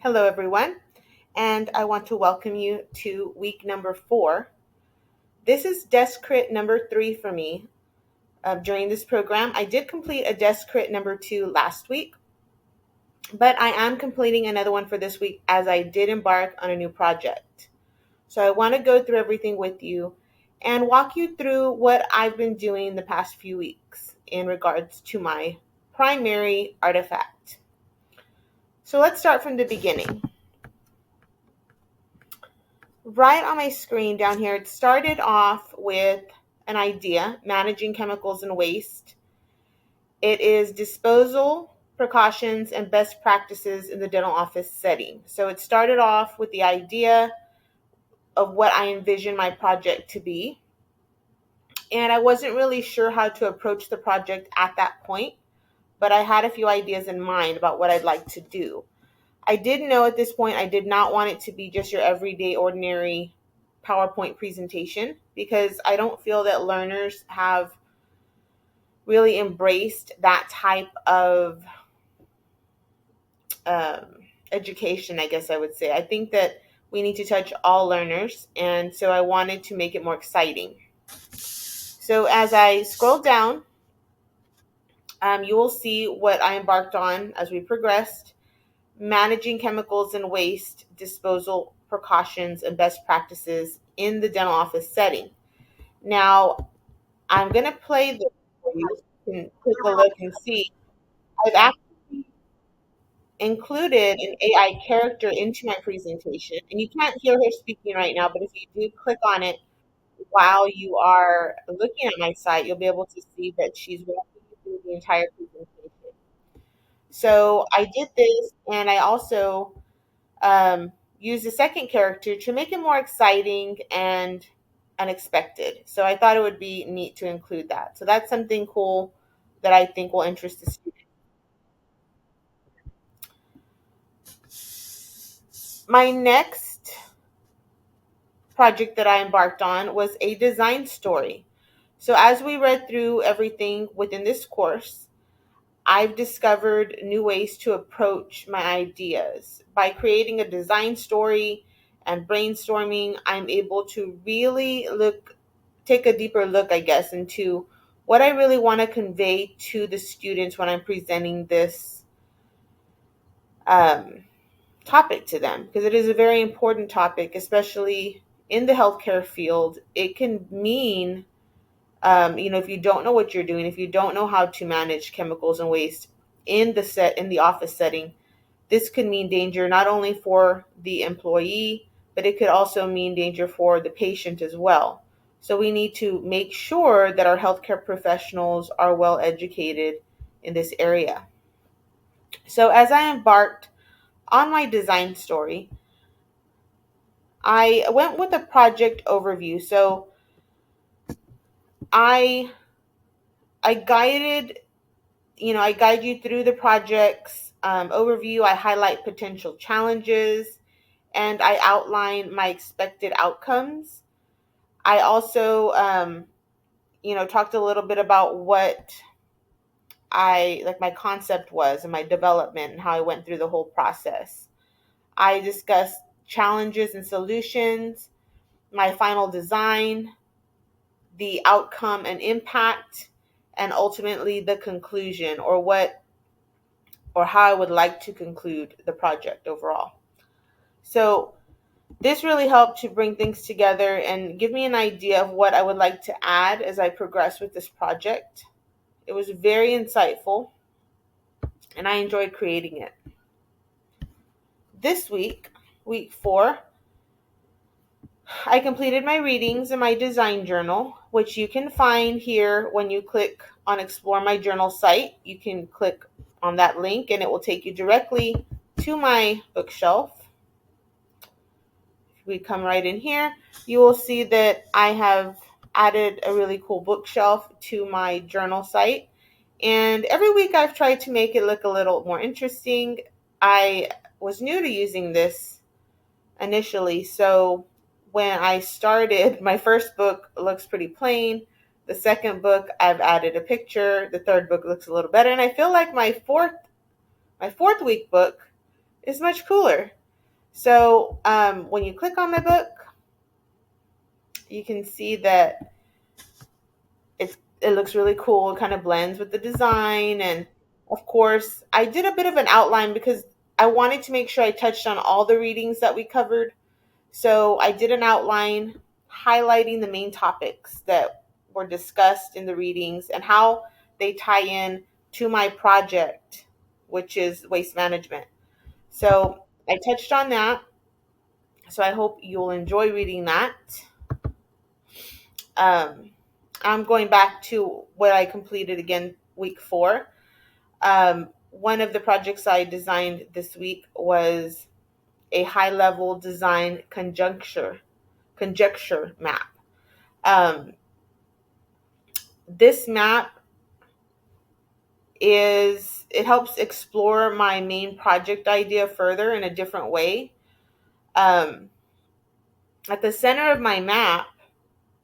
Hello, everyone, and I want to welcome you to week number 4. This is desk crit number 3 for me during this program. I did complete a desk crit number 2 last week, but I am completing another one for this week as I did embark on a new project. So I want to go through everything with you and walk you through what I've been doing the past few weeks in regards to my primary artifact. So let's start from the beginning. Right on my screen down here, it started off with an idea, managing chemicals and waste. It is disposal, precautions, and best practices in the dental office setting. So it started off with the idea of what I envisioned my project to be. And I wasn't really sure how to approach the project at that point, but I had a few ideas in mind about what I'd like to do. I did know at this point I did not want it to be just your everyday, ordinary PowerPoint presentation because I don't feel that learners have really embraced that type of education, I guess I would say. I think that we need to touch all learners, and so I wanted to make it more exciting. So as I scroll down, you will see what I embarked on as we progressed. Managing chemicals and waste, disposal precautions, and best practices in the dental office setting. Now, I'm going to play this for you. You can take a look and see. I've actually included an AI character into my presentation, and you can't hear her speaking right now, but if you do click on it while you are looking at my site, you'll be able to see that she's walking you through the entire presentation. So I did this, and I also use the second character to make it more exciting and unexpected. So I thought it would be neat to include that. So that's something cool that I think will interest the students. My next project that I embarked on was a design story. So as we read through everything within this course, I've discovered new ways to approach my ideas. By creating a design story and brainstorming, I'm able to really take a deeper look, I guess, into what I really want to convey to the students when I'm presenting this um, topic to them, because it is a very important topic, especially in the healthcare field. It can mean if you don't know what you're doing, if you don't know how to manage chemicals and waste in the office setting, this could mean danger not only for the employee, but it could also mean danger for the patient as well. So we need to make sure that our healthcare professionals are well educated in this area. So as I embarked on my design story, I went with a project overview. So I I guided I guide you through the project's overview. I highlight potential challenges and I outline my expected outcomes. I also, talked a little bit about what my concept was and my development and how I went through the whole process. I discussed challenges and solutions, my final design, the outcome and impact, and ultimately the conclusion or how I would like to conclude the project overall. So this really helped to bring things together and give me an idea of what I would like to add as I progress with this project. It was very insightful and I enjoyed creating it. This week, week 4, I completed my readings in my design journal, which you can find here when you click on Explore My Journal site. You can click on that link and it will take you directly to my bookshelf. If we come right in here, you will see that I have added a really cool bookshelf to my journal site. And every week I've tried to make it look a little more interesting. I was new to using this initially, so when I started, my first book looks pretty plain. The second book, I've added a picture. The third book looks a little better. And I feel like my fourth week book is much cooler. So when you click on my book, you can see that it looks really cool. It kind of blends with the design. And of course, I did a bit of an outline because I wanted to make sure I touched on all the readings that we covered. So I did an outline highlighting the main topics that were discussed in the readings and how they tie in to my project, which is waste management. So I touched on that. So I hope you'll enjoy reading that. Um, I'm going back to what I completed again week 4. One of the projects I designed this week was a high level design conjecture map. Um, this map it helps explore my main project idea further in a different way. Um, at the center of my map,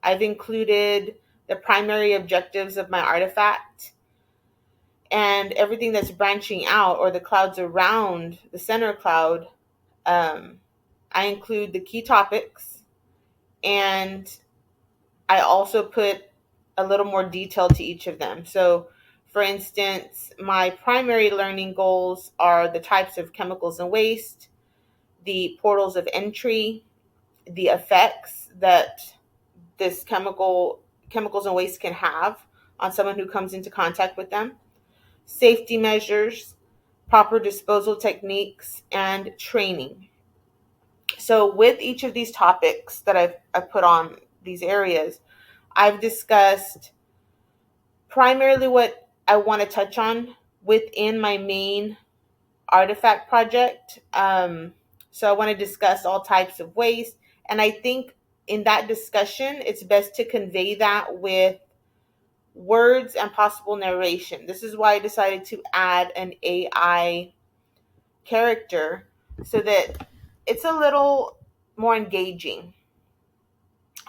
I've included the primary objectives of my artifact and everything that's branching out, or the clouds around the center cloud. um, I include the key topics, and I also put a little more detail to each of them. So, for instance, my primary learning goals are the types of chemicals and waste, the portals of entry, the effects that this chemicals and waste can have on someone who comes into contact with them, safety measures, proper disposal techniques, and training. So with each of these topics that I've put on these areas, I've discussed primarily what I want to touch on within my main artifact project. So I want to discuss all types of waste. And I think in that discussion, it's best to convey that with words and possible narration. This is why I decided to add an AI character so that it's a little more engaging.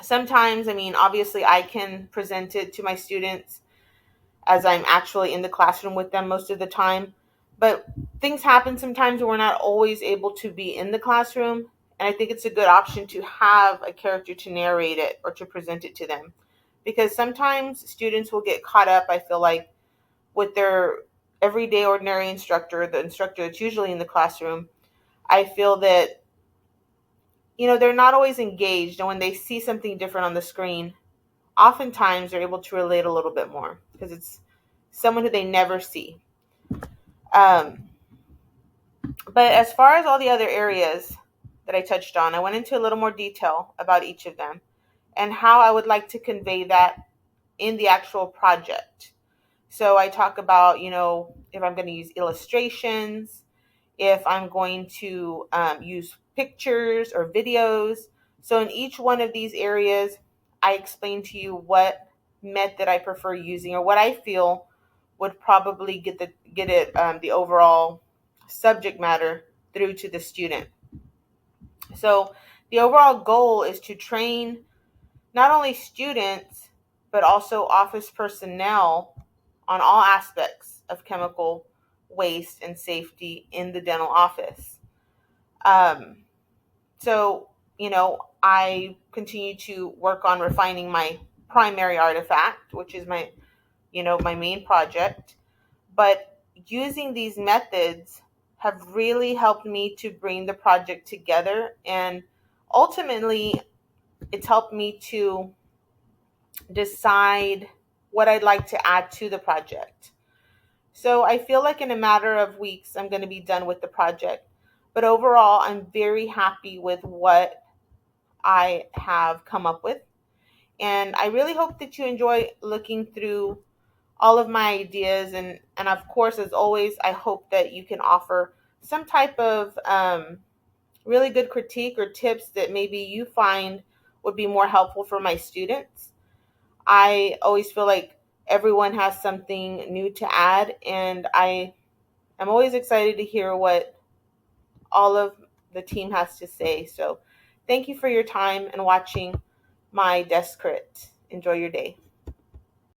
Sometimes, I mean, obviously, I can present it to my students as I'm actually in the classroom with them most of the time. But things happen sometimes where we're not always able to be in the classroom. And I think it's a good option to have a character to narrate it or to present it to them. Because sometimes students will get caught up, I feel like, with their everyday ordinary instructor, the instructor that's usually in the classroom. I feel that, they're not always engaged. And when they see something different on the screen, oftentimes they're able to relate a little bit more because it's someone who they never see. Um, but as far as all the other areas that I touched on, I went into a little more detail about each of them and how I would like to convey that in the actual project. So I talk about, if I'm going to use illustrations, if I'm going to use pictures or videos. So in each one of these areas, I explain to you what method I prefer using or what I feel would probably get the overall subject matter through to the student. So the overall goal is to train not only students but also office personnel on all aspects of chemical waste and safety in the dental office. Um, so, I continue to work on refining my primary artifact, which is my main project. But using these methods have really helped me to bring the project together. And ultimately, it's helped me to decide what I'd like to add to the project. So I feel like in a matter of weeks, I'm going to be done with the project. But overall, I'm very happy with what I have come up with. And I really hope that you enjoy looking through all of my ideas. And of course, as always, I hope that you can offer some type of really good critique or tips that maybe you find would be more helpful for my students. I always feel like everyone has something new to add, and I am always excited to hear what all of the team has to say. So thank you for your time and watching my desk crit. Enjoy your day.